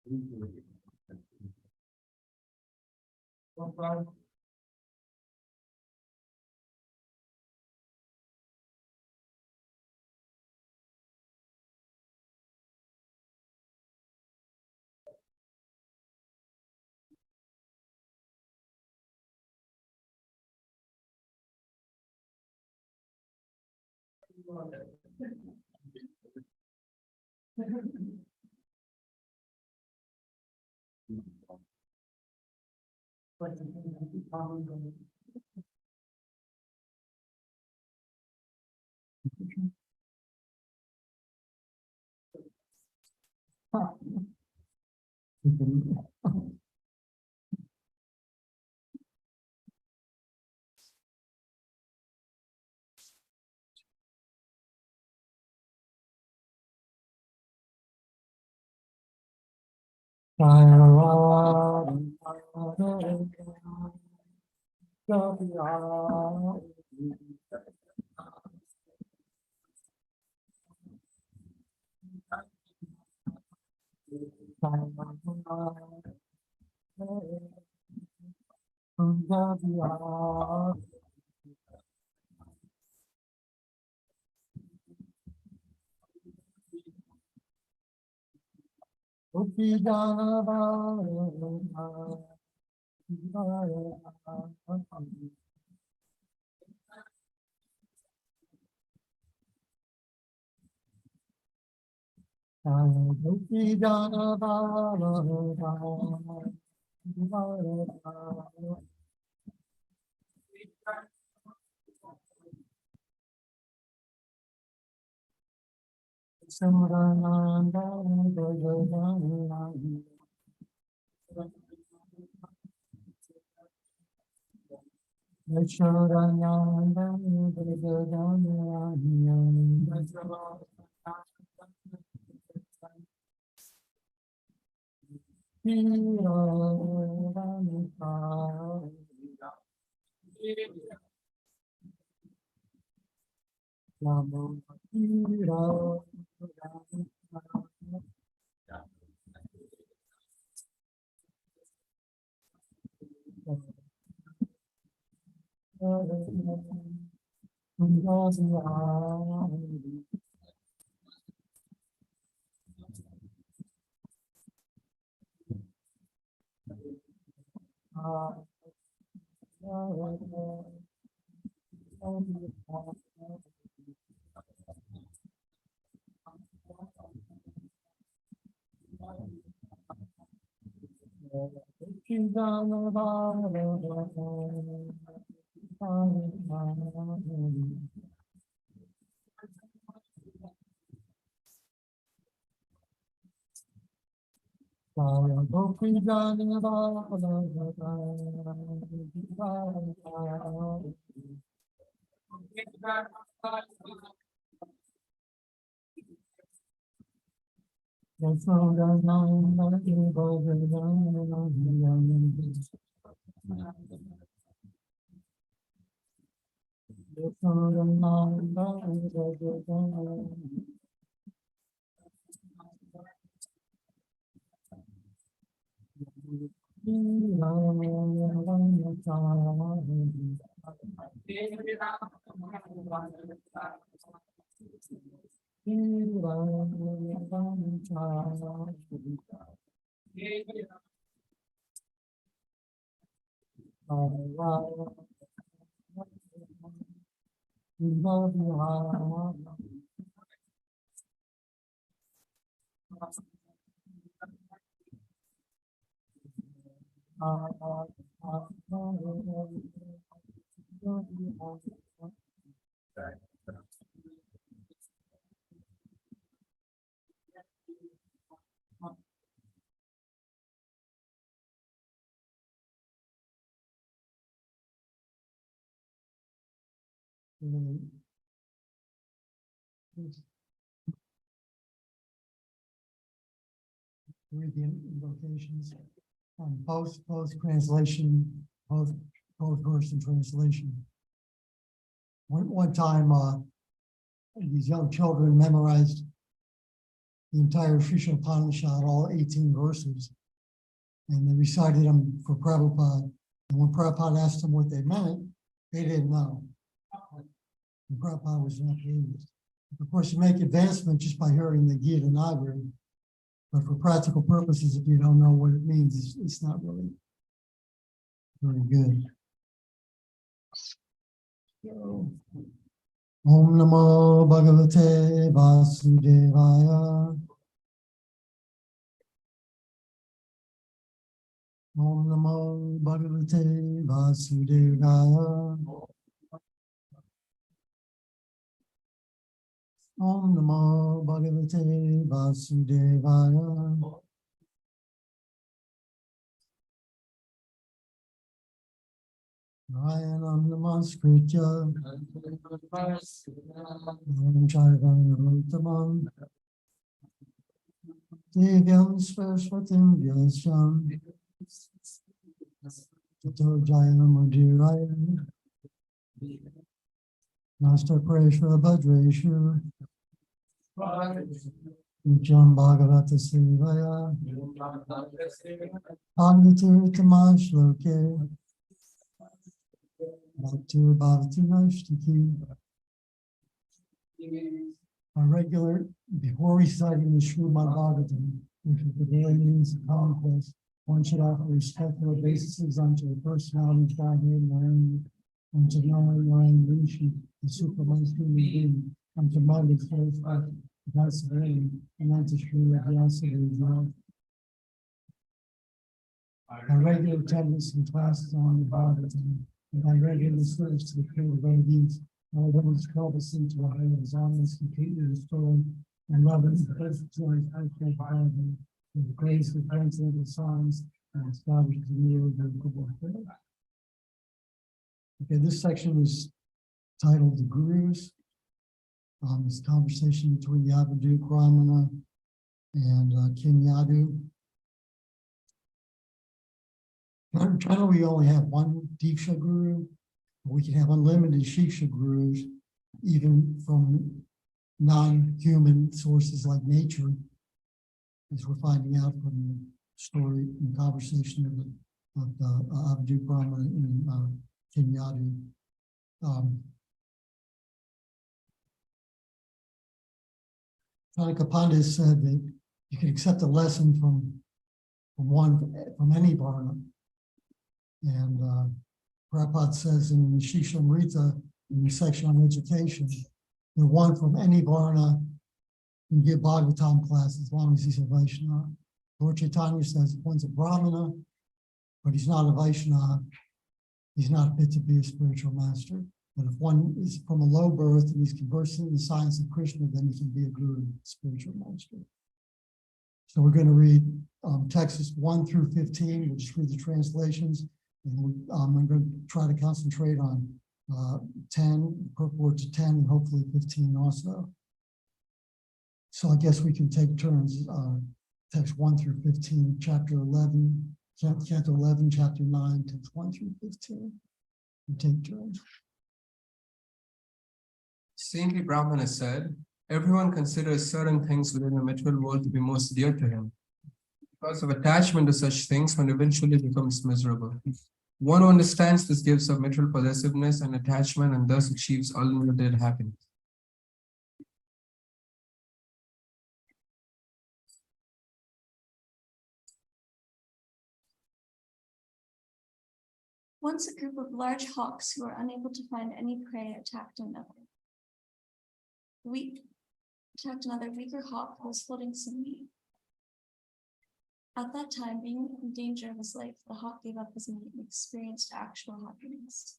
Read the invocations on post translation, post version translation. One time, these young children memorized the entire Sri Upanishad, all 18 verses, and they recited them for Prabhupada. And when Prabhupada asked them what they meant, they didn't know. And Prabhupada was not pleased. Of course, you make advancement just by hearing the Gita Nagari, but for practical purposes, if you don't know what it means, it's not really very good. So, Om Namo Bhagavate Vasudevaya. Om Namo Bhagavate Vasudevaya. Om Namo Bhagavate Vasudevaya. Nayanam Namaskritya Om Chaivanam Devyam Saraswatim Vyasam Tato Jayam Udhiraya Nasta Preshra Bhadreshu Nityam Bhagavata Sevaya Bhagavatir Tamash Loke Bhaktir Bhavati Naishtaki. A regular, before reciting the Srimad Bhagavatam, which is the daily means of conquest, one should offer respectful obeisances unto the personality of Godhead, Narayan, unto Narayan Rishi, the supremest human being, unto Mother, that's very, and unto Srila Vyasdev as well. A regular attendance in classes on the Bhagavatam, and by regular service to the pure devotees, all those culpable to our head is almost completely restored, and love and perfect joy outbreak by him, with the grace of transcendental signs and established the new irrevocable faith. Okay, this section is titled The Gurus. This conversation between Yavaduk Ramana and Kinyadu. Generally, we only have one Diksha Guru. We can have unlimited Shiksha Gurus, even from non-human sources like nature, as we're finding out from the story and conversation of Avaduk Ramana and Kinyadu. Chanaka Pandit said that you can accept a lesson from any Varna. And Prabhupada says in the Shishamrita, in the section on education, that one from any Varna can give Bhagavatam class as long as he's a Vaishnava. Lord Chaitanya says if one's a Brahmana, but he's not a Vaishnava, he's not fit to be a spiritual master. But if one is from a low birth and he's conversing in the science of Krishna, then he can be a guru, spiritual master. So we're going to read texts 1 through 15. We'll just read the translations. And I'm going to try to concentrate on 10, purport to 10, and hopefully 15 also. So I guess we can take turns. Text 1 through 15, chapter 11, canto 11, chapter 9, text 1 through 15. We take turns. Saintly Brahmana said, everyone considers certain things within the material world to be most dear to him. Because of attachment to such things, one eventually becomes miserable. One who understands this gives up material possessiveness and attachment and thus achieves unlimited happiness. Once a group of large hawks who were unable to find any prey attacked another weaker hawk who was floating some meat. At that time, being in danger of his life, the hawk gave up his meat and experienced actual happiness.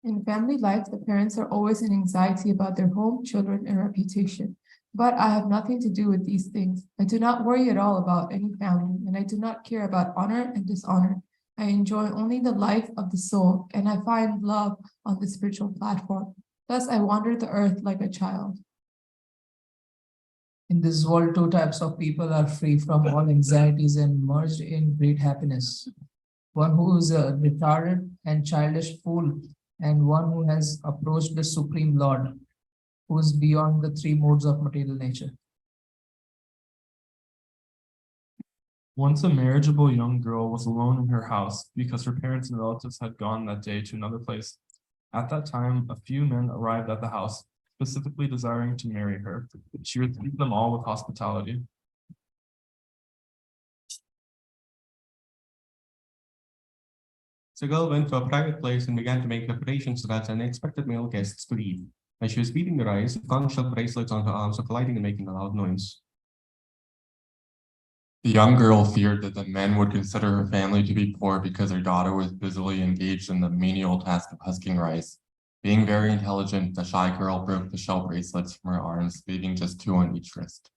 In family life, the parents are always in anxiety about their home, children, and reputation. But I have nothing to do with these things. I do not worry at all about any family, and I do not care about honor and dishonor. I enjoy only the life of the soul, and I find love on the spiritual platform. Thus, I wander the earth like a child. In this world, two types of people are free from all anxieties and merged in great happiness. One who is a retarded and childish fool, and one who has approached the Supreme Lord. who is beyond the three modes of material nature. Once a marriageable young girl was alone in her house because her parents and relatives had gone that day to another place. At that time, a few men arrived at the house, specifically desiring to marry her. She received them all with hospitality. The girl went to a private place and began to make preparations so that unexpected male guests could eat. As she was beating the rice, conch shell bracelets on her arms were colliding and making a loud noise. The young girl feared that the men would consider her family to be poor because her daughter was busily engaged in the menial task of husking rice. Being very intelligent, the shy girl broke the shell bracelets from her arms, leaving just 2 on each wrist.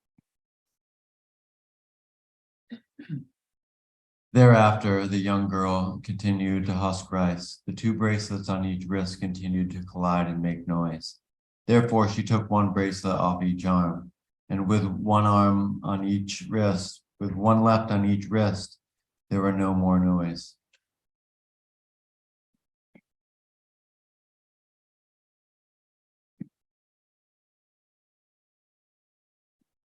Thereafter, the young girl continued to husk rice. The 2 bracelets on each wrist continued to collide and make noise. Therefore, she took 1 bracelet off each arm, and with 1 arm on each wrist, with 1 left on each wrist, there were no more noise.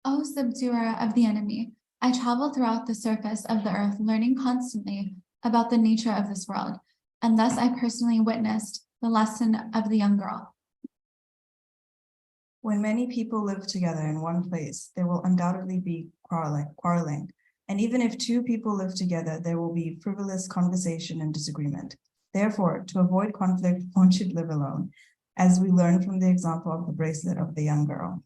O subduer of the enemy, I travel throughout the surface of the earth, learning constantly about the nature of this world, and thus I personally witnessed the lesson of the young girl. When many people live together in one place, there will undoubtedly be quarreling. And even if 2 people live together, there will be frivolous conversation and disagreement. Therefore, to avoid conflict, one should live alone, as we learn from the example of the bracelet of the young girl.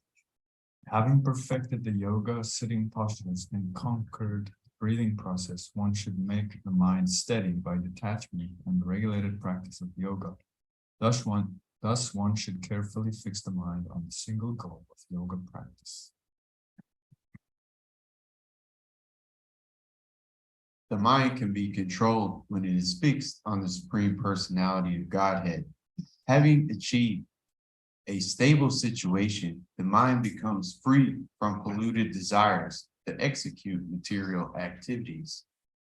Having perfected the yoga sitting postures and conquered breathing process, one should make the mind steady by detachment and the regulated practice of yoga. Thus one should carefully fix the mind on the single goal of yoga practice. The mind can be controlled when it is fixed on the Supreme Personality of Godhead. Having achieved a stable situation, the mind becomes free from polluted desires to execute material activities.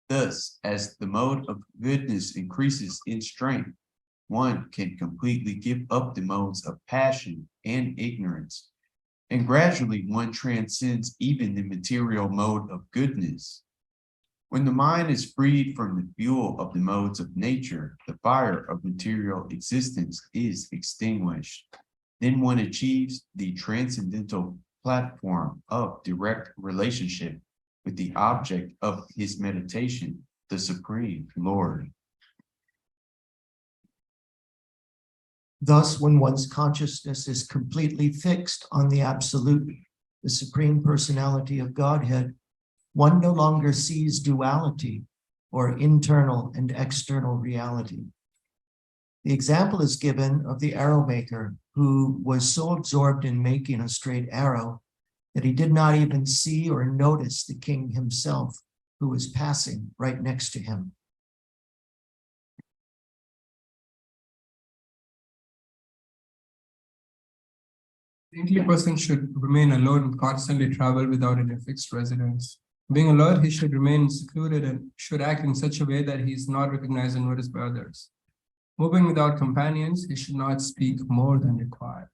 Thus, as the mode of goodness increases in strength, one can completely give up the modes of passion and ignorance, and gradually one transcends even the material mode of goodness. When the mind is freed from the fuel of the modes of nature, the fire of material existence is extinguished. Then one achieves the transcendental platform of direct relationship with the object of his meditation, the Supreme Lord. Thus, when one's consciousness is completely fixed on the Absolute, the Supreme Personality of Godhead, one no longer sees duality or internal and external reality. The example is given of the arrow maker who was so absorbed in making a straight arrow that he did not even see or notice the king himself, who was passing right next to him. The saintly person should remain alone and constantly travel without any fixed residence. Being alone, he should remain secluded and should act in such a way that he is not recognized and noticed by others. Moving without companions, he should not speak more than required.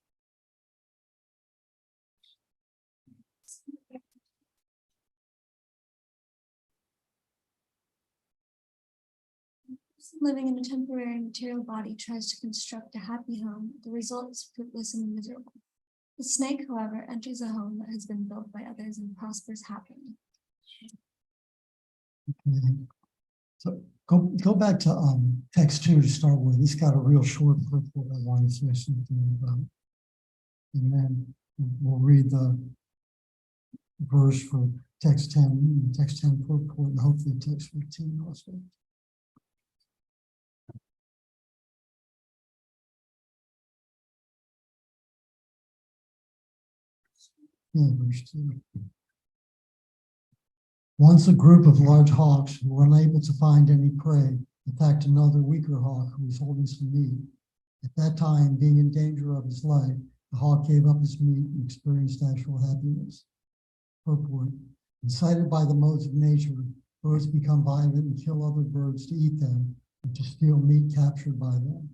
Living in a temporary material body tries to construct a happy home. The result is fruitless and miserable. The snake, however, enters a home that has been built by others and prospers happily. Okay. So go back to text 2 to start with. It's got a real short purport I want to say something about. And then we'll read the verse for text 10, text 10 purport, and hopefully text 15 also. Yeah, verse 2. Once a group of large hawks who were unable to find any prey attacked another weaker hawk who was holding some meat. At that time, being in danger of his life, the hawk gave up his meat and experienced actual happiness. Purport. Incited by the modes of nature, birds become violent and kill other birds to eat them and to steal meat captured by them.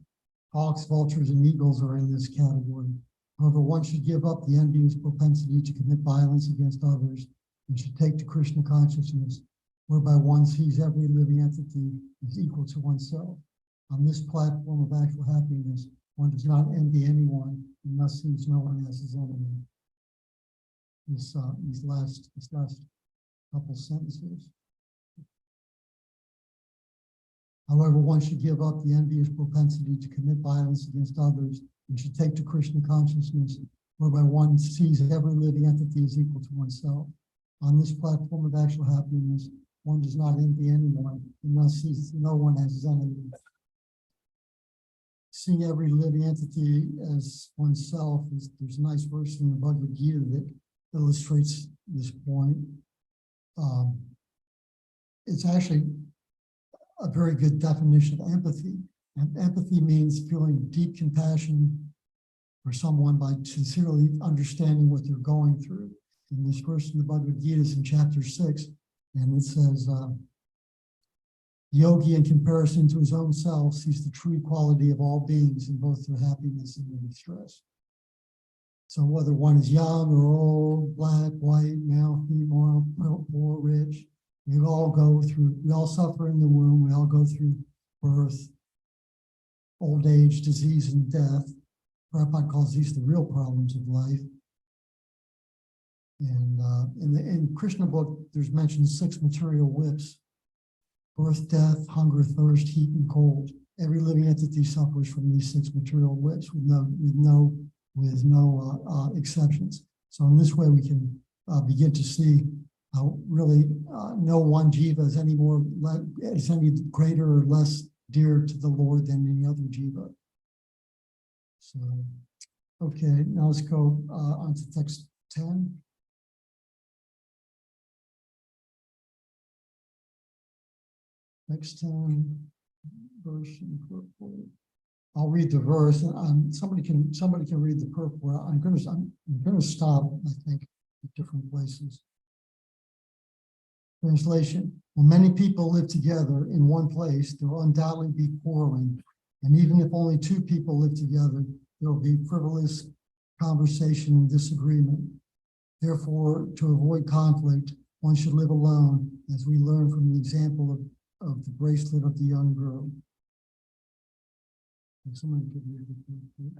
Hawks, vultures, and eagles are in this category. However, one should give up the envious propensity to commit violence against others and should take to Krishna consciousness, whereby one sees every living entity as equal to oneself. On this platform of actual happiness, one does not envy anyone and thus sees no one as his enemy. These last couple sentences. However, one should give up the envious propensity to commit violence against others and should take to Krishna consciousness, whereby one sees every living entity as equal to oneself. On this platform of actual happiness, one does not envy anyone and thus sees no one as his enemy. Seeing every living entity as oneself, there's a nice verse in the Bhagavad Gita that illustrates this point. It's actually a very good definition of empathy. And empathy means feeling deep compassion for someone by sincerely understanding what they're going through. And this verse in the Bhagavad Gita is in chapter 6, and it says, yogi, in comparison to his own self, sees the true equality of all beings in both their happiness and their distress. So whether one is young or old, black, white, male, female, poor, rich, we all suffer in the womb, we all go through birth, old age, disease, and death. Prabhupada calls these the real problems of life. And in Krishna book, there's mentioned 6 material whips: birth, death, hunger, thirst, heat, and cold. Every living entity suffers from these 6 material whips with no exceptions. So in this way, we can begin to see how really no one jiva is any greater or less dear to the Lord than any other jiva. So, okay, now let's go on to text 10. Text 10, verse and purport. I'll read the verse, and somebody can read the purport. I'm gonna stop, I think, at different places. Translation: when many people live together in one place, there will undoubtedly be quarreling. And even if only 2 people live together, there will be frivolous conversation and disagreement. Therefore, to avoid conflict, one should live alone, as we learn from the example of the bracelet of the young girl. And somebody could read it.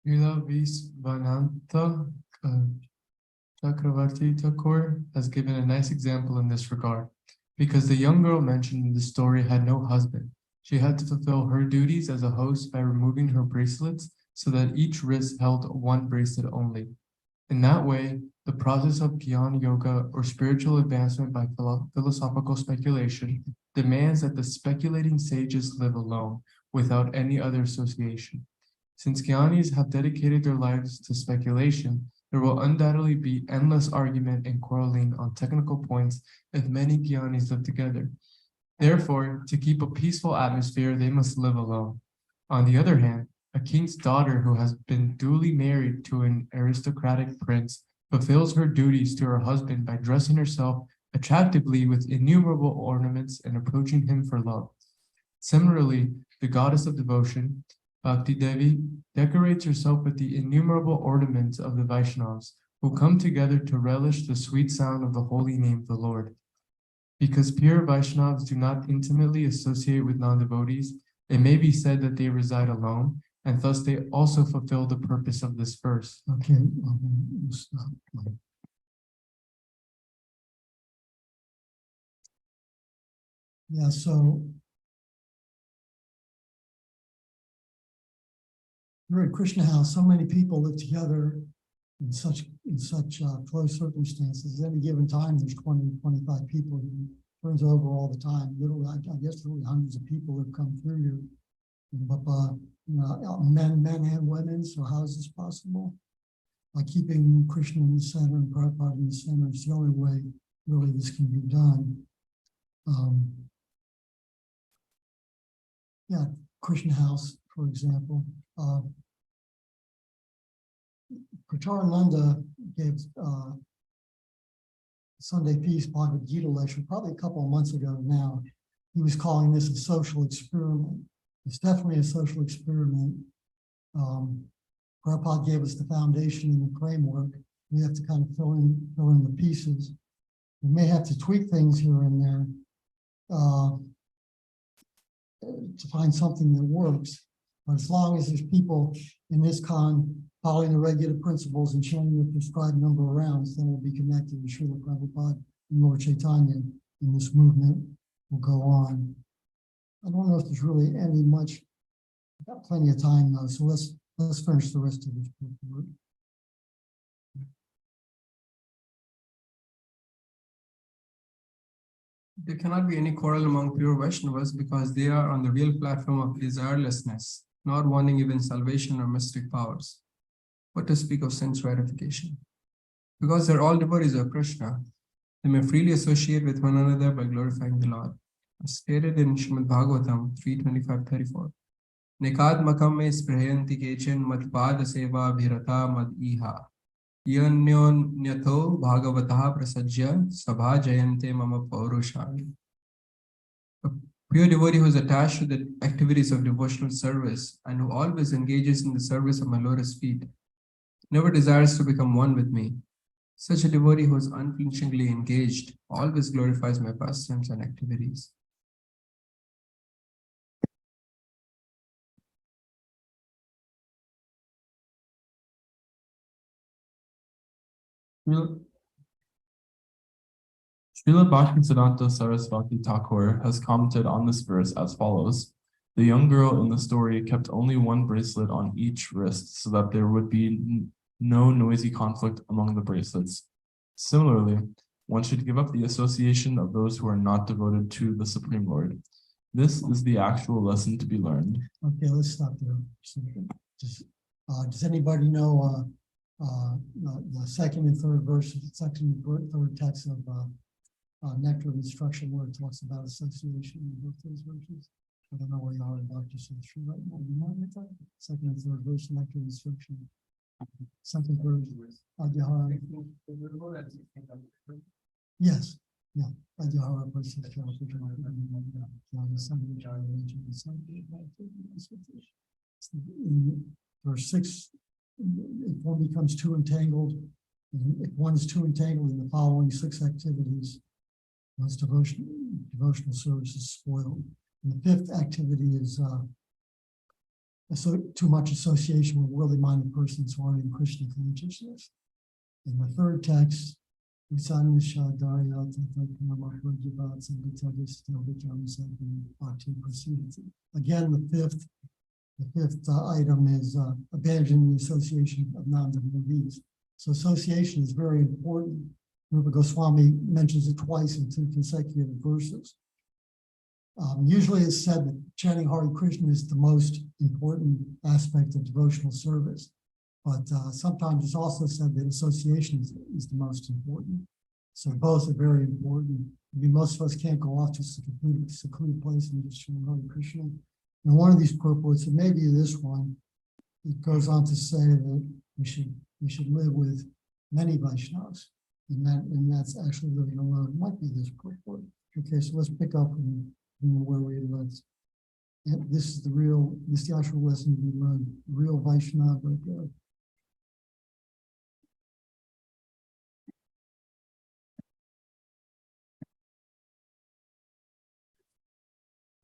Srila Visvanatha Chakravarti Thakur has given a nice example in this regard. Because the young girl mentioned in the story had no husband, she had to fulfill her duties as a host by removing her bracelets so that each wrist held one bracelet only. In that way, the process of Jnana Yoga, or spiritual advancement by philosophical speculation, demands that the speculating sages live alone, without any other association. Since Jnanis have dedicated their lives to speculation, there will undoubtedly be endless argument and quarreling on technical points if many Jnanis live together. Therefore, to keep a peaceful atmosphere, they must live alone. On the other hand, a king's daughter who has been duly married to an aristocratic prince fulfills her duties to her husband by dressing herself attractively with innumerable ornaments and approaching him for love. Similarly, the goddess of devotion, Bhakti Devi, decorates herself with the innumerable ornaments of the Vaishnavas, who come together to relish the sweet sound of the holy name of the Lord. Because pure Vaishnavas do not intimately associate with non-devotees, it may be said that they reside alone, and thus they also fulfill the purpose of this verse. Okay, we'll stop. Yeah, so here at Krishna House, so many people live together in such close circumstances. At any given time, there's 20, 25 people. It turns over all the time. Literally, I guess literally hundreds of people have come through here. But men and women. So how is this possible? By keeping Krishna in the center and Prabhupada in the center, it's the only way really this can be done. Yeah, Krishna House, for example. Pracharananda gave Sunday Peace Bhagavad Gita lecture probably a couple of months ago now. He was calling this a social experiment. It's definitely a social experiment. Prabhupada gave us the foundation and the framework. We have to kind of fill in the pieces. We may have to tweak things here and there to find something that works. But as long as there's people in this following the regular principles and chanting the prescribed number of rounds, then we'll be connected with Srila Prabhupada and Lord Chaitanya, and this movement will go on. I don't know if there's really much. We've got plenty of time though, so let's finish the rest of this report. There cannot be any quarrel among pure Vaishnavas because they are on the real platform of desirelessness, not wanting even salvation or mystic powers. What to speak of sense gratification? Because they're all devotees of Krishna, they may freely associate with one another by glorifying the Lord. As stated in Srimad Bhagavatam 3:25-34. Nekadmakam me sprihayanti kechin matpada seva bhirata mad iha. Yanyonyato bhagavataha prasajya sabha jayante mama paurushani. A pure devotee who is attached to the activities of devotional service and who always engages in the service of my lotus feet, never desires to become one with me. Such a devotee who is unflinchingly engaged always glorifies my pastimes and activities. Srila Bhaktisiddhanta Sarasvati Thakur has commented on this verse as follows. The young girl in the story kept only one bracelet on each wrist so that there would be no noisy conflict among the bracelets. Similarly, one should give up the association of those who are not devoted to the Supreme Lord. This is the actual lesson to be learned. Okay, let's stop there. Does anybody know the second and third verses, second and third text of Nectar of Instruction where it talks about association in both those verses? I don't know where you are in Dr. Sutri right now. You know that? Second and third verse, Nectar of Instruction. Second verse, Adhyahara. Yes, yeah. Adhyahara versus in verse 6, if one becomes too entangled, if one is too entangled in the following 6 activities, one's devotional service is spoiled. And the 5th activity is too much association with worldly minded persons who aren't in Krishna consciousness. In the 3rd text, again, the fifth item is abandoning the association of non-devotees. So association is very important. Rupa Goswami mentions it twice in 2 consecutive verses. Usually it's said that chanting Hare Krishna is the most important aspect of devotional service, but sometimes it's also said that association is the most important. So both are very important. I mean, most of us can't go off to a secluded place and just chant Hare Krishna. And one of these purports, and maybe this one, it goes on to say that we should live with many Vaishnavas, and that's actually living alone. It might be this purport. Okay, so let's pick up from where we left. And this is the actual lesson we learned. Real Vaishnava right there.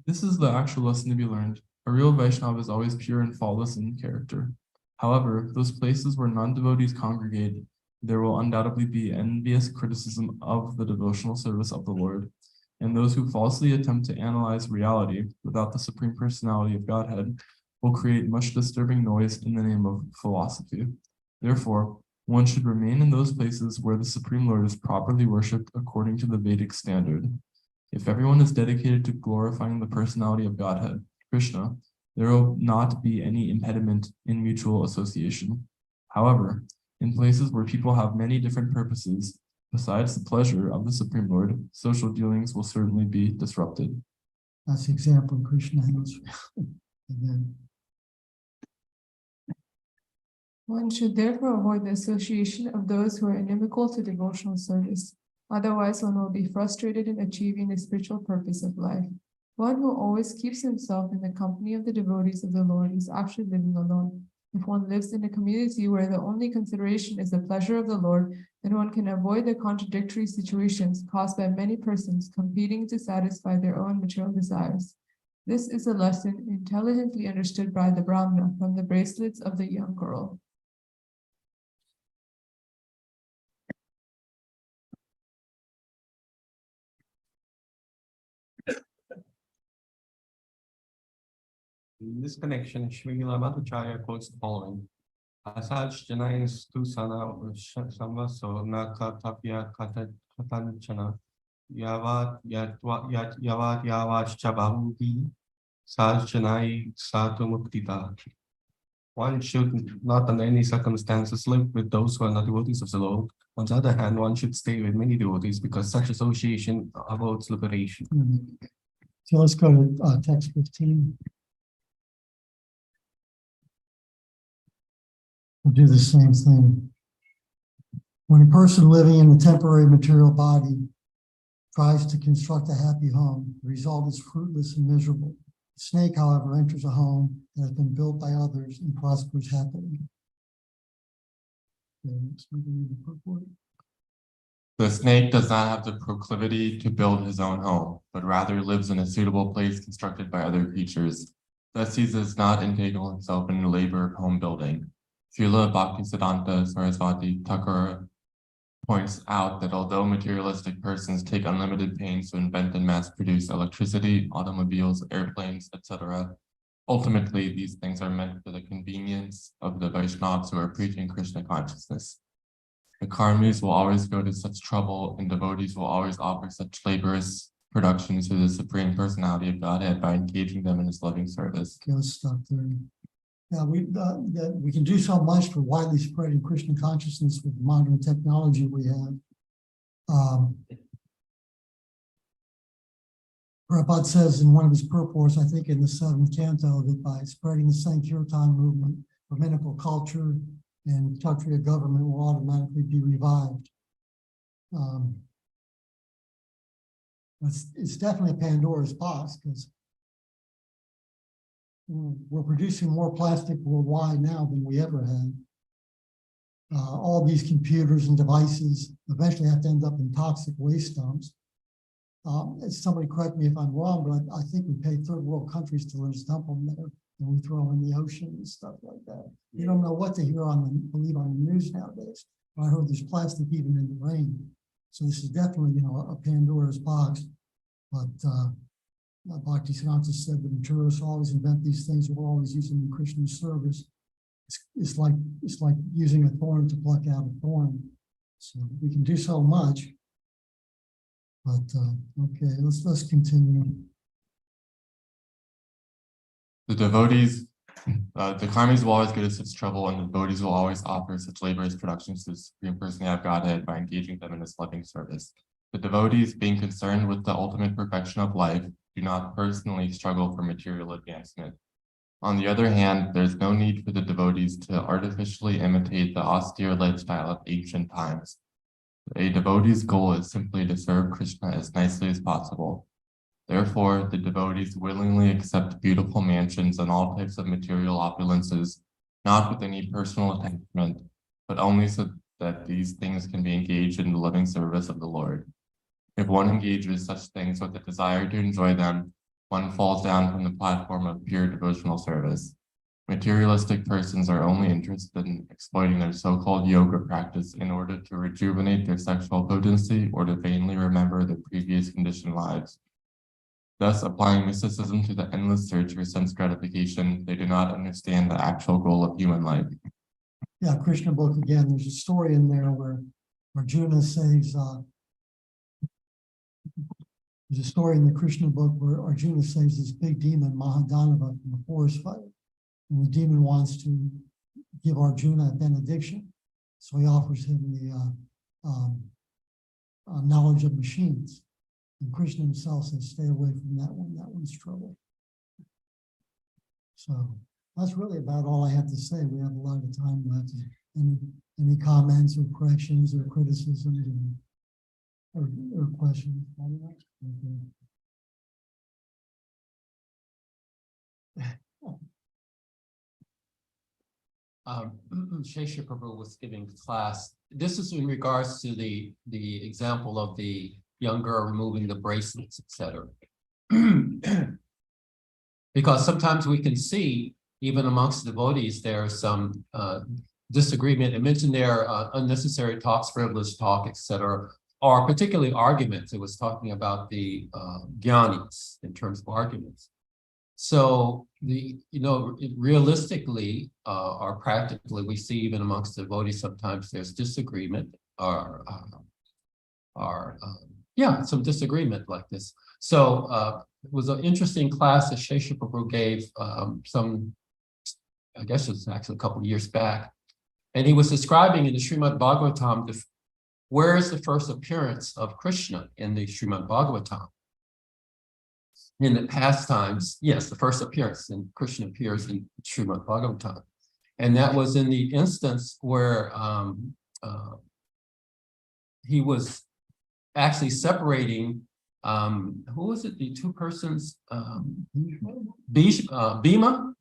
This is the actual lesson to be learned. A real Vaishnava is always pure and faultless in character. However, those places where non-devotees congregate, there will undoubtedly be envious criticism of the devotional service of the Lord, and those who falsely attempt to analyze reality without the Supreme Personality of Godhead will create much disturbing noise in the name of philosophy. Therefore, one should remain in those places where the Supreme Lord is properly worshipped according to the Vedic standard. If everyone is dedicated to glorifying the personality of Godhead, Krishna, there will not be any impediment in mutual association. However, in places where people have many different purposes, besides the pleasure of the Supreme Lord, social dealings will certainly be disrupted. That's the example Krishna has. Again. One should therefore avoid the association of those who are inimical to devotional service. Otherwise, one will be frustrated in achieving the spiritual purpose of life. One who always keeps himself in the company of the devotees of the Lord is actually living alone. If one lives in a community where the only consideration is the pleasure of the Lord, then one can avoid the contradictory situations caused by many persons competing to satisfy their own material desires. This is a lesson intelligently understood by the Brahmana from the bracelets of the young girl. In this connection, Srila Madhacharya quotes the following. Asaj janains tu sana samvaso na katapya katanchana yavat yavascha bahuhi saj janai satu muktita. One should not under any circumstances live with those who are not devotees of the Lord. On the other hand, one should stay with many devotees because such association avoids liberation. So let's go to text 15. We'll do the same thing. When a person living in a temporary material body tries to construct a happy home, the result is fruitless and miserable. The snake, however, enters a home that has been built by others and prospers happily. The snake does not have the proclivity to build his own home, but rather lives in a suitable place constructed by other creatures. Thus he does not entangle himself in the labor of home building. Srila Bhaktisiddhanta Saraswati Thakur points out that although materialistic persons take unlimited pains to invent and mass produce electricity, automobiles, airplanes, etc., ultimately these things are meant for the convenience of the Vaishnavas who are preaching Krishna consciousness. The karmis will always go to such trouble, and devotees will always offer such laborious productions to the Supreme Personality of Godhead by engaging them in his loving service. Okay, let's stop there. Yeah, we can do so much for widely spreading Krishna consciousness with the modern technology we have. Prabhupada says in one of his purports, I think in the 7th canto, that by spreading the Sankirtan movement, Brahminical culture and Kshatriya government will automatically be revived. It's definitely Pandora's box because we're producing more plastic worldwide now than we ever had. All these computers and devices eventually have to end up in toxic waste dumps. Somebody correct me if I'm wrong, but I think we pay third world countries to let us dump them there, and we throw them in the ocean and stuff like that. You don't know what to believe on the news nowadays. I heard there's plastic even in the rain. So this is definitely, a Pandora's box. But Bhaktisiddhanta said the materialists always invent these things. We're always using them in Krishna's service. It's like using a thorn to pluck out a thorn. So we can do so much. But okay, let's continue. The devotees, the karmis will always get us such trouble, and the devotees will always offer such laborious productions to the Supreme Personality of Godhead by engaging them in his loving service. The devotees, being concerned with the ultimate perfection of life, do not personally struggle for material advancement. On the other hand, there's no need for the devotees to artificially imitate the austere lifestyle of ancient times. A devotee's goal is simply to serve Krishna as nicely as possible. Therefore, the devotees willingly accept beautiful mansions and all types of material opulences, not with any personal attachment, but only so that these things can be engaged in the loving service of the Lord. If one engages such things with a desire to enjoy them, one falls down from the platform of pure devotional service. Materialistic persons are only interested in exploiting their so-called yoga practice in order to rejuvenate their sexual potency or to vainly remember their previous conditioned lives. Thus, applying mysticism to the endless search for sense gratification, they do not understand the actual goal of human life. Yeah, Krishna book again. There's a story in there where Arjuna saves. There's a story in the Krishna book where Arjuna saves this big demon Mahadanava from a forest fire, and the demon wants to give Arjuna a benediction, so he offers him the knowledge of machines. And Krishna himself says, "Stay away from that one. That one's trouble." So that's really about all I have to say. We have a lot of time left. Any comments or corrections or criticisms or questions? Okay. Shesha Prabhu was giving class. This is in regards to the example of the young girl removing the bracelets, etc. Because sometimes we can see, even amongst devotees, there are some disagreement. It mentioned there unnecessary talks, frivolous talk, etc., or particularly arguments. It was talking about the jnanis in terms of arguments. So realistically or practically, we see even amongst the devotees sometimes there's disagreement or some disagreement like this. So it was an interesting class that Shesha Prabhu gave I guess it was actually a couple of years back, and he was describing in the Srimad Bhagavatam where is the first appearance of Krishna in the Srimad Bhagavatam. In the past times, yes, the first appearance, and Krishna appears in Srimad Bhagavatam. And that was in the instance where he was actually separating, who was it, the two persons, Bhima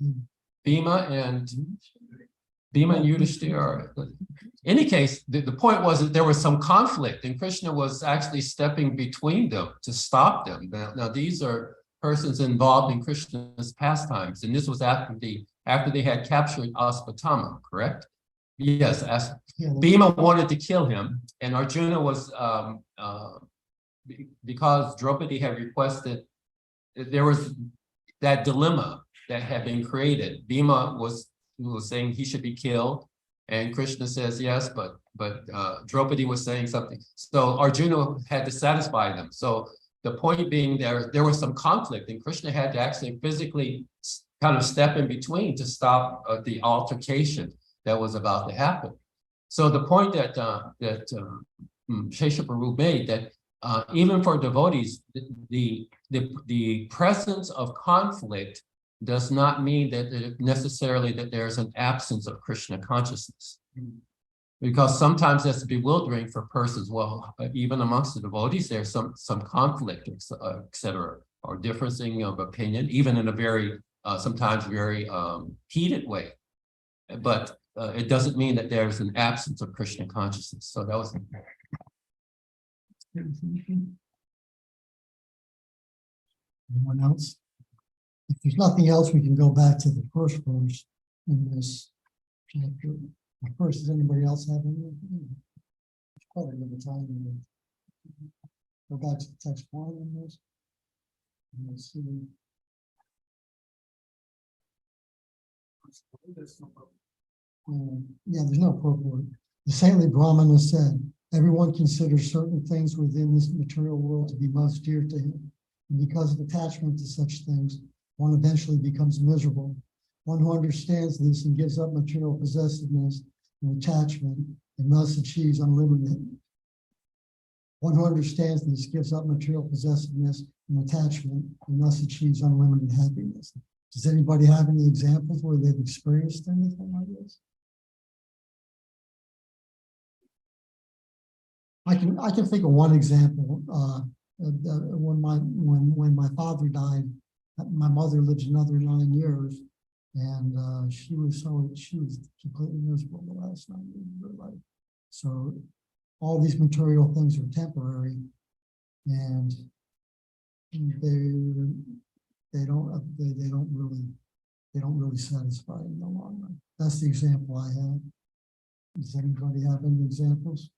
and Yudhishthira. In any case, the point was that there was some conflict, and Krishna was actually stepping between them to stop them. Now these are persons involved in Krishna's pastimes, and this was after they had captured Aspatama, correct? Yes, Bhima wanted to kill him, and Arjuna was because Draupadi had requested, there was that dilemma that had been created. Bhima was saying he should be killed, and Krishna says yes, but Draupadi was saying something. So Arjuna had to satisfy them. So the point being there was some conflict, and Krishna had to actually physically kind of step in between to stop the altercation that was about to happen. So the point that Shesha Prabhu made, that even for devotees, the presence of conflict does not mean that necessarily that there's an absence of Krishna consciousness. Because sometimes that's bewildering for persons. Well, even amongst the devotees, there's some conflict, etc., or differencing of opinion, even in a very, sometimes very heated way. But it doesn't mean that there's an absence of Krishna consciousness. So that was. Anyone else? If there's nothing else, we can go back to the first verse in this chapter. First, does anybody else have anything? It's quite a bit of time. Go back to the text one in this. Let's see. Yeah, there's no purport. The saintly Brahmana said, everyone considers certain things within this material world to be most dear to him. And because of attachment to such things, one eventually becomes miserable. One who understands this and gives up material possessiveness and attachment and thus achieves unlimited. One who understands this gives up material possessiveness and attachment and thus achieves unlimited happiness. Does anybody have any examples where they've experienced anything like this? I can think of one example. When my father died, my mother lived another 9 years, and she was completely miserable the last 9 years of her life. So all these material things are temporary, and they don't really satisfy in the long run. That's the example I have. Does anybody have any examples?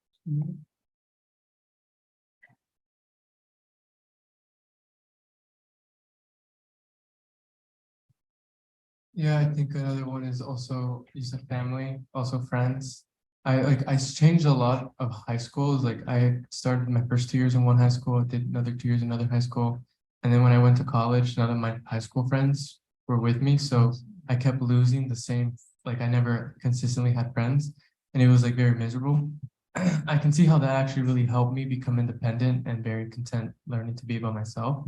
Yeah, I think another one is also a family, also friends. I changed a lot of high schools. Like I started my first 2 years in one high school, did another 2 years in another high school. And then when I went to college, none of my high school friends were with me. So I kept losing the same, like I never consistently had friends, and it was like very miserable. I can see how that actually really helped me become independent and very content learning to be by myself.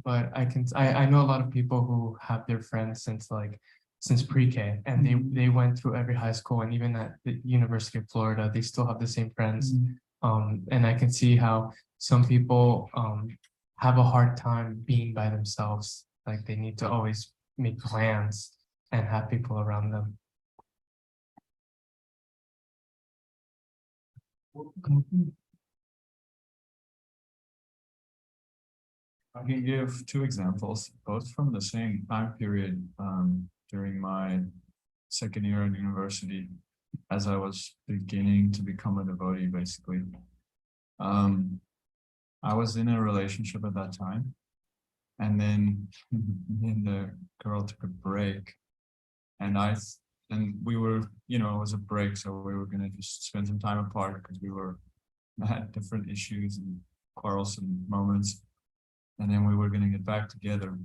But I know a lot of people who have their friends since pre-K, and they went through every high school, and even at the University of Florida, they still have the same friends. And I can see how some people have a hard time being by themselves. Like they need to always make plans and have people around them. I can give two examples, both from the same time period during my second year in university, as I was beginning to become a devotee, basically. I was in a relationship at that time, and then me and the girl took a break, and we were, you know, it was a break, so we were gonna just spend some time apart because we had different issues and quarrelsome moments. And then we were going to get back together.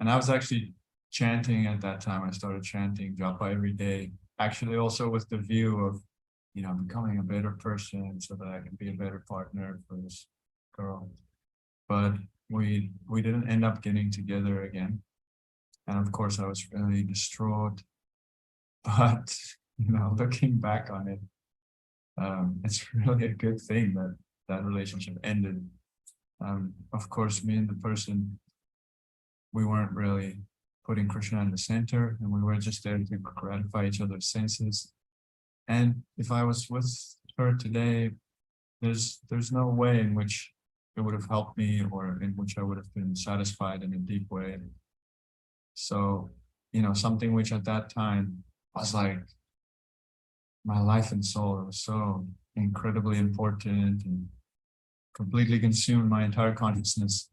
And I was actually chanting at that time. I started chanting japa every day, actually also with the view of, you know, becoming a better person so that I can be a better partner for this girl. But we didn't end up getting together again. And of course, I was really distraught. But, you know, looking back on it, it's really a good thing that that relationship ended. Of course, me and the person, we weren't really putting Krishna in the center, and we were just there to gratify each other's senses. And if I was with her today, there's no way in which it would have helped me or in which I would have been satisfied in a deep way. So, you know, something which at that time was like my life and soul. It was so incredibly important and completely consumed my entire consciousness.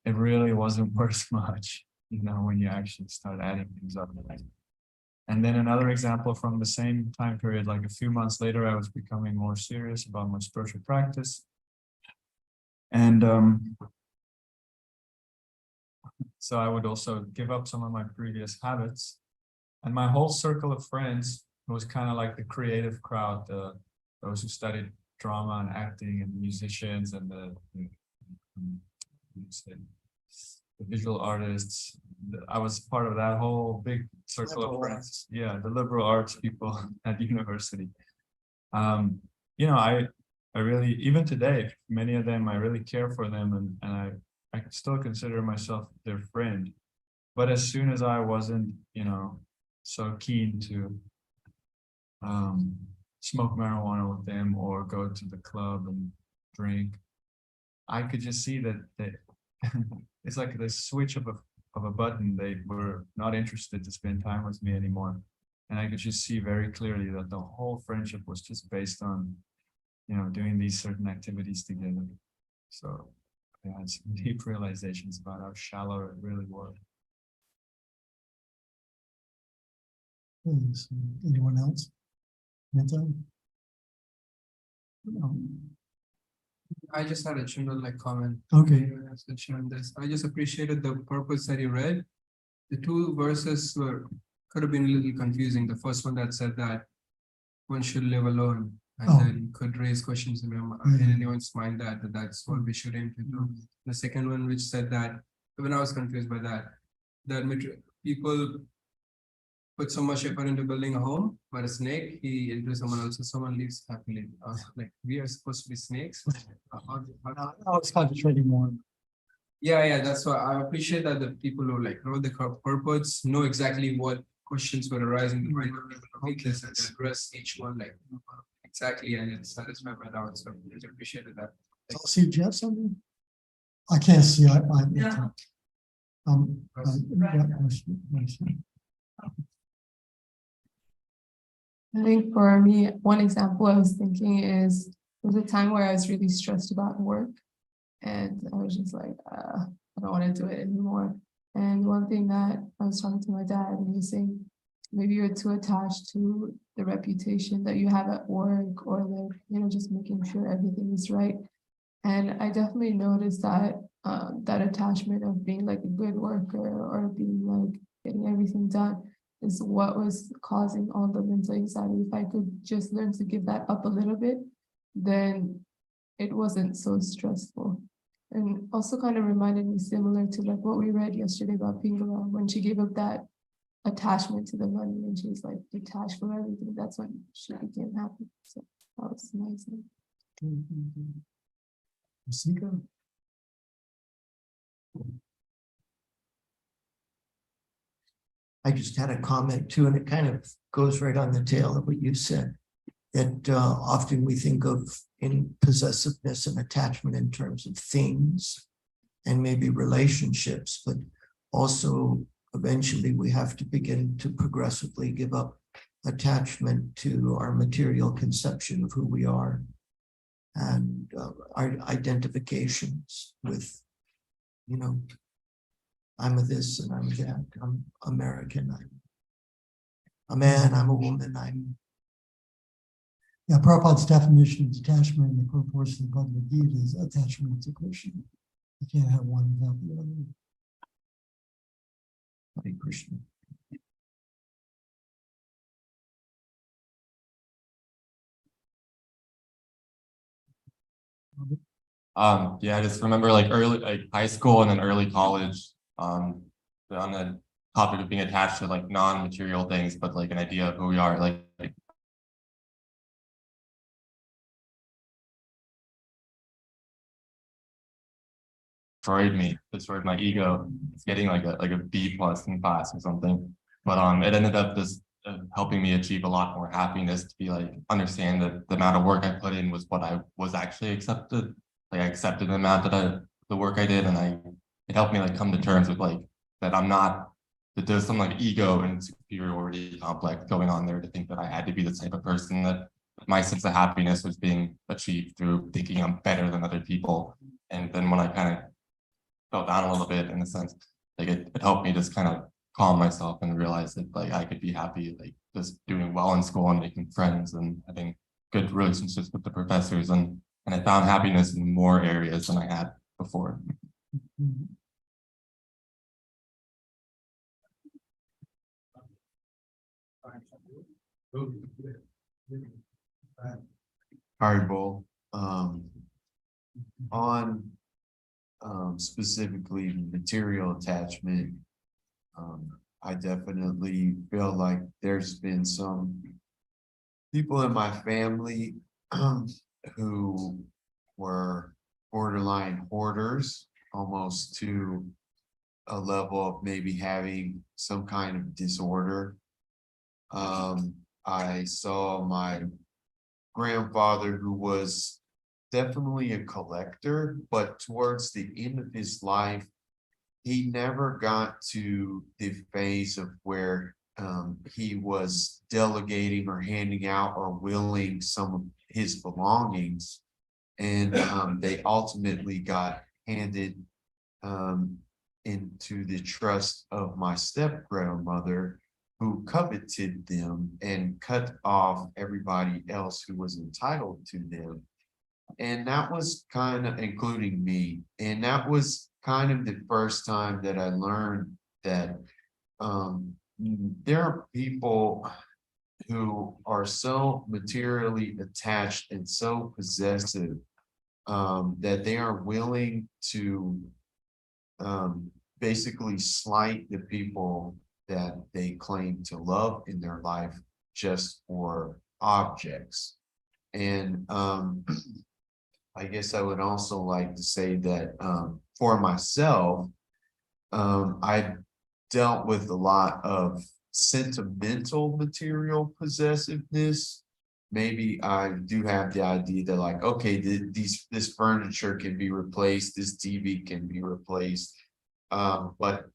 It really wasn't worth much, you know, when you actually start adding things up. And then another example from the same time period, like a few months later, I was becoming more serious about my spiritual practice. And so I would also give up some of my previous habits. And my whole circle of friends was kind of like the creative crowd, those who studied drama and acting and musicians and the visual artists. I was part of that whole big circle of friends. Yeah, the liberal arts people at university. You know, I really, even today, many of them, I really care for them, and I still consider myself their friend. But as soon as I wasn't, you know, so keen to smoke marijuana with them or go to the club and drink, I could just see that it's like the switch of a button. They were not interested to spend time with me anymore. And I could just see very clearly that the whole friendship was just based on, you know, doing these certain activities together. So I had some deep realizations about how shallow it really was. Anyone else? I just had a general comment. Okay. I just appreciated the purpose that you read. The two verses could have been a little confusing. The first one that said that one should live alone, and then could raise questions in anyone's mind that's what we should aim to do. The second one, which said that, when I was confused by that people put so much effort into building a home, but a snake, he into someone else's, someone lives happily. Like, we are supposed to be snakes. I was concentrating more. Yeah, that's why I appreciate that the people who like wrote the purports know exactly what questions were arising in the mind and address each one like exactly, and it's satisfied by that. So I appreciated that. I'll see Jeff something. I can't see. Yeah, I think for me, one example I was thinking is there was a time where I was really stressed about work, and I was just like, I don't want to do it anymore. And one thing that I was talking to my dad, and he was saying, maybe you're too attached to the reputation that you have at work, or like, you know, just making sure everything is right. And I definitely noticed that that attachment of being like a good worker or being like getting everything done is what was causing all the mental anxiety. If I could just learn to give that up a little bit, then it wasn't so stressful. And also kind of reminded me similar to like what we read yesterday about Pingala, when she gave up that attachment to the money and she was like detached from everything. That's when she became happy. So that was nice. I just had a comment too, and it kind of goes right on the tail of what you said. That often we think of in possessiveness and attachment in terms of things and maybe relationships, but also eventually we have to begin to progressively give up attachment to our material conception of who we are and our identifications with, you know, I'm a this and I'm that, I'm American, I'm a man, I'm a woman, Yeah, Prabhupada's definition of detachment in the purpose of the Bhagavad Gita is attachment to Krishna. You can't have one without the other. Hare Krishna. Yeah, I just remember like early, like high school and then early college, on the topic of being attached to like non-material things, but like an idea of who we are, like destroyed my ego, getting like a B+ in class or something. But it ended up just helping me achieve a lot more happiness to be like, understand that the amount of work I put in was what I was actually accepted. Like I accepted the amount that the work I did, and it helped me like come to terms with like that I'm not, that there's some like ego and superiority complex going on there to think that I had to be the type of person that my sense of happiness was being achieved through thinking I'm better than other people. And then when I kind of fell down a little bit, in a sense, like it helped me just kind of calm myself and realize that like I could be happy like just doing well in school and making friends and having good relationships with the professors, and I found happiness in more areas than I had before. Haribo, on specifically material attachment, I definitely feel like there's been some people in my family who were borderline hoarders, almost to a level of maybe having some kind of disorder. I saw my grandfather, who was definitely a collector, but towards the end of his life, he never got to the phase of where he was delegating or handing out or willing some of his belongings. And they ultimately got handed into the trust of my step grandmother, who coveted them and cut off everybody else who was entitled to them. And that was kind of, including me, and that was kind of the first time that I learned that there are people who are so materially attached and so possessive that they are willing to basically slight the people that they claim to love in their life just for objects. And I guess I would also like to say that for myself, I dealt with a lot of sentimental material possessiveness. Maybe I do have the idea that like, okay, this furniture can be replaced, this TV can be replaced. But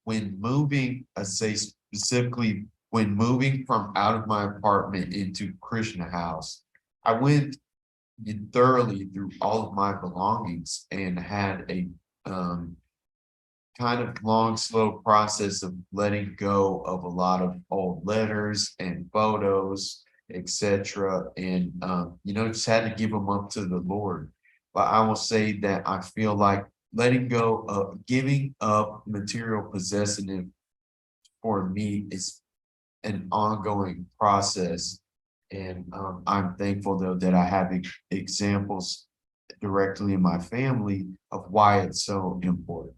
when moving, I say specifically, when moving from out of my apartment into Krishna house, I went thoroughly through all of my belongings and had a kind of long, slow process of letting go of a lot of old letters and photos, etc. And just had to give them up to the Lord. But I will say that I feel like letting go of giving up material possessiveness for me is an ongoing process. And I'm thankful though that I have examples directly in my family of why it's so important.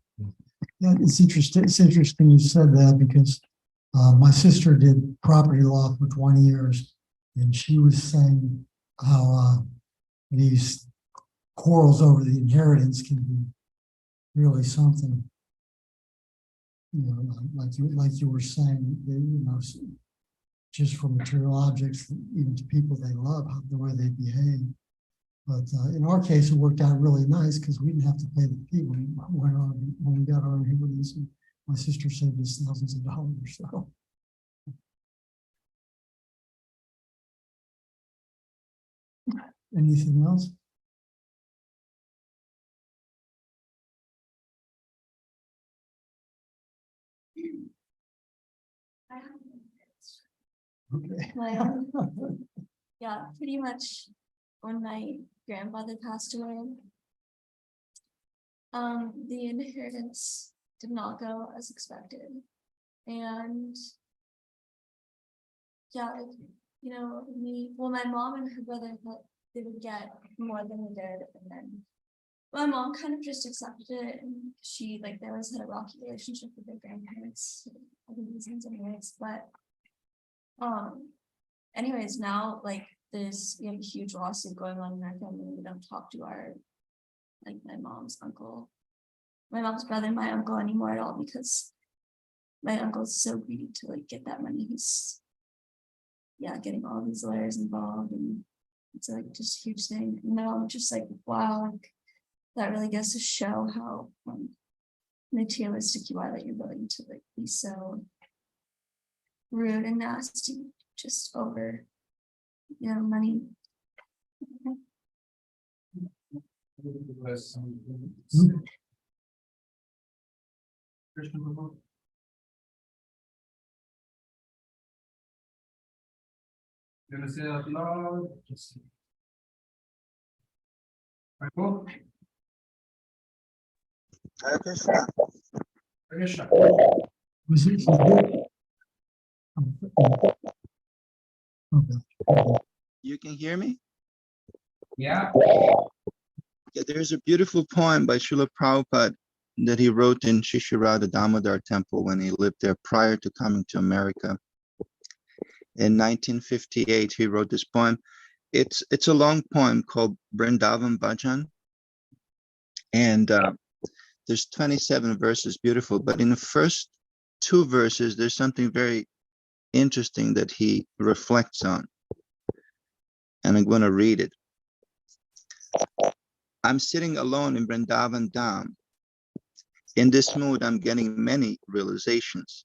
Yeah, it's interesting. It's interesting you said that, because my sister did property law for 20 years, and she was saying how these quarrels over the inheritance can be really something. you know, like you were saying, just for material objects, even to people they love, the way they behave. But in our case, it worked out really nice because we didn't have to pay the fee when we got our inheritance. And my sister saved us thousands of dollars. So. Anything else? Okay. Yeah, pretty much when my grandfather passed away, the inheritance did not go as expected. And yeah, my mom and her brother thought they would get more than we did, and then my mom kind of just accepted it, and they always had a rocky relationship with their grandparents, for the reasons anyways, but anyways, now we have a huge lawsuit going on in our family. We don't talk to my mom's brother and my uncle anymore at all, because my uncle's so greedy to get that money. He's getting all these lawyers involved, and it's just a huge thing. And now I'm just wow, that really gets to show how materialistic you are, that you're willing to be so rude and nasty just over money. You want to say it out loud? Michael? Hare Krishna. Krishna. Was it? Okay. You can hear me? Yeah. Yeah, there's a beautiful poem by Srila Prabhupada that he wrote in Shishirada Damodar Temple when he lived there prior to coming to America. In 1958, he wrote this poem. It's a long poem called Vrindavan Bhajan. And there's 27 verses, beautiful. But in the first 2 verses, there's something very interesting that he reflects on. And I'm going to read it. I'm sitting alone in Vrindavan Dham. In this mood, I'm getting many realizations.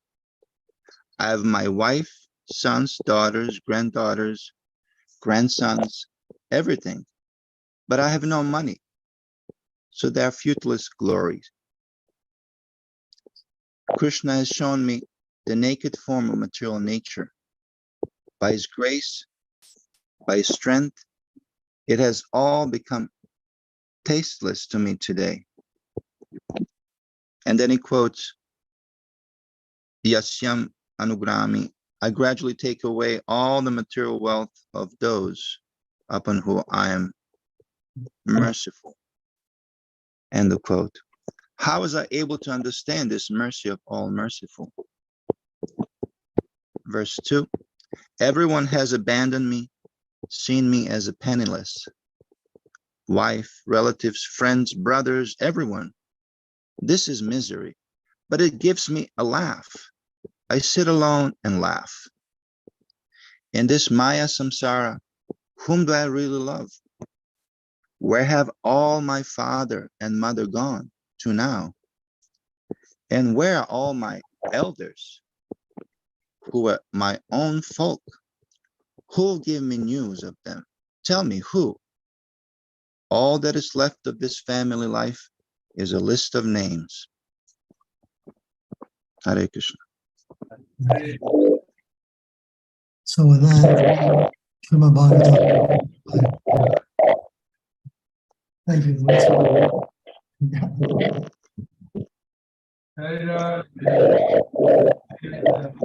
I have my wife, sons, daughters, granddaughters, grandsons, everything. But I have no money. So they are futilest glories. Krishna has shown me the naked form of material nature. By his grace, by his strength, it has all become tasteless to me today. And then he quotes, Yasyam Anugrami, I gradually take away all the material wealth of those upon whom I am merciful. End of quote. How was I able to understand this mercy of all merciful? Verse 2, everyone has abandoned me, seen me as a penniless. Wife, relatives, friends, brothers, everyone. This is misery, but it gives me a laugh. I sit alone and laugh. In this Maya Samsara, whom do I really love? Where have all my father and mother gone to now? And where are all my elders who are my own folk? Who'll give me news of them? Tell me who? All that is left of this family life is a list of names. Hare Krishna. So with that, Srimad Bhagavatam. Thank you. Hare